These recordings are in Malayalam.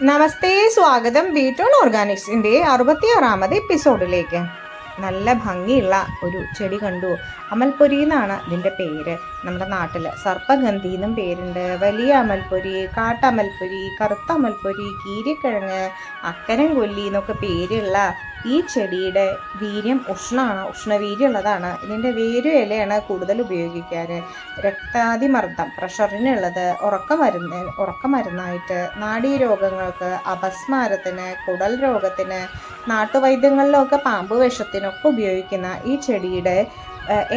നമസ്തേ, സ്വാഗതം ബി2 ഓർഗാനിക്സിൻ്റെ 66ാമത് എപ്പിസോഡിലേക്ക്. നല്ല ഭംഗിയുള്ള ഒരു ചെടി കണ്ടു. അമൽപ്പൊരി എന്നാണ് ഇതിൻ്റെ പേര്. നമ്മുടെ നാട്ടിൽ സർപ്പഗന്ധി എന്നും പേരുണ്ട്. വലിയ അമൽപ്പൊരി, കാട്ടമൽപ്പൊരി, കറുത്ത അമൽപ്പൊരി, കീരിക്കിഴങ്ങ്, അക്കരം കൊല്ലി എന്നൊക്കെ പേരുള്ള ഈ ചെടിയുടെ വീര്യം ഉഷ്ണവീര്യമുള്ളതാണ്. ഇതിൻ്റെ വേരു ഇലയാണ് കൂടുതൽ ഉപയോഗിക്കാറ്. രക്താതിമർദ്ദം, പ്രഷറിനുള്ളത്, ഉറക്കമരുന്നായിട്ട്, നാഡീരോഗങ്ങൾക്ക്, അപസ്മാരത്തിന്, കുടൽ രോഗത്തിന്, നാട്ടുവൈദ്യങ്ങളിലൊക്കെ പാമ്പ് വിഷത്തിനൊക്കെ ഉപയോഗിക്കുന്ന ഈ ചെടിയുടെ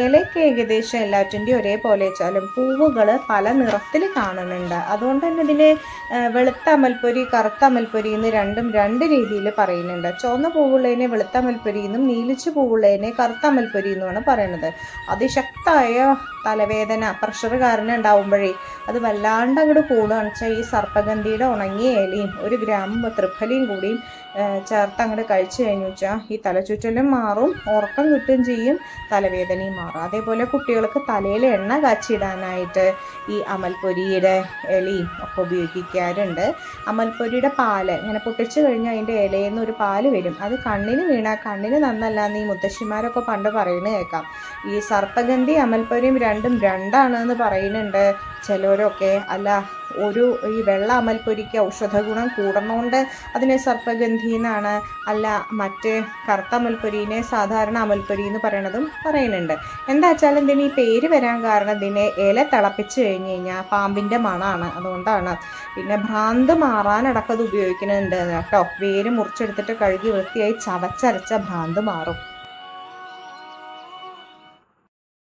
ഇലയ്ക്ക് ഏകദേശം എല്ലാറ്റിൻ്റെ ഒരേപോലെ വെച്ചാലും പൂവുകൾ പല നിറത്തിൽ കാണുന്നുണ്ട്. അതുകൊണ്ട് തന്നെ ഇതിന് വെളുത്ത അമൽപ്പൊരി, കറുത്ത അമൽപ്പൊരി എന്ന് രണ്ട് രീതിയിൽ പറയുന്നുണ്ട്. ചുവന്ന പൂവുള്ളതിനെ വെളുത്ത അമൽപ്പൊരി എന്നും നീലിച്ച് പൂവുള്ളതിനെ കറുത്ത അമൽപ്പൊരി എന്നുമാണ് പറയുന്നത്. അതിശക്തമായ തലവേദന, പ്രഷർ കാരണം ഉണ്ടാവുമ്പോഴേ അത് വല്ലാണ്ട് അങ്ങോട്ട് കൂടുകയാണ് വെച്ചാൽ ഈ സർപ്പഗന്ധിയുടെ ഉണങ്ങിയ ഇലയും 1 ഗ്രാം തൃപ്പലയും കൂടിയും ചേർത്ത് അങ്ങോട്ട് കഴിച്ചു കഴിഞ്ഞു വെച്ചാൽ ഈ തലചുറ്റലും മാറും, ഉറക്കം കിട്ടുകയും ചെയ്യും, തലവേദനയും മാറും. അതേപോലെ കുട്ടികൾക്ക് തലയിൽ എണ്ണ കാച്ചിടാനായിട്ട് ഈ അമൽപ്പൊരിയുടെ ഇലയും ഒക്കെ ഉപയോഗിക്കാറുണ്ട്. അമൽപ്പൊരിയുടെ പാല് ഇങ്ങനെ പൊട്ടിച്ചു കഴിഞ്ഞാൽ അതിൻ്റെ ഇലയിൽ നിന്ന് ഒരു പാല് വരും. അത് കണ്ണിന് വീണാൽ കണ്ണിന് നന്നല്ല എന്ന് ഈ മുത്തശ്ശിമാരൊക്കെ പണ്ട് പറയുന്നത് കേൾക്കാം. ഈ സർപ്പഗന്ധി അമൽപ്പൊരിയും രണ്ടാണെന്ന് പറയുന്നുണ്ട് ചിലരൊക്കെ. അല്ല, ഈ വെള്ള അമൽപ്പൊരിക്ക് ഔഷധ ഗുണം കൂടണോണ്ട് അതിനെ സർപ്പഗന്ധി എന്നാണ്, അല്ല മറ്റേ കറുത്ത അമൽപ്പൊരിനെ സാധാരണ അമൽപ്പൊരി എന്ന് പറയുന്നുണ്ട്. എന്താ വെച്ചാൽ ഇതിന് ഈ പേര് വരാൻ കാരണം ഇതിനെ ഇല തിളപ്പിച്ച് കഴിഞ്ഞ് കഴിഞ്ഞാൽ പാമ്പിൻ്റെ മണമാണ്, അതുകൊണ്ടാണ്. പിന്നെ ഭ്രാന്ത് മാറാനടക്കം അത് ഉപയോഗിക്കുന്നുണ്ട് കേട്ടോ. വേര് മുറിച്ചെടുത്തിട്ട് കഴുകി വൃത്തിയായി ചവച്ചരച്ച ഭ്രാന്ത് മാറും.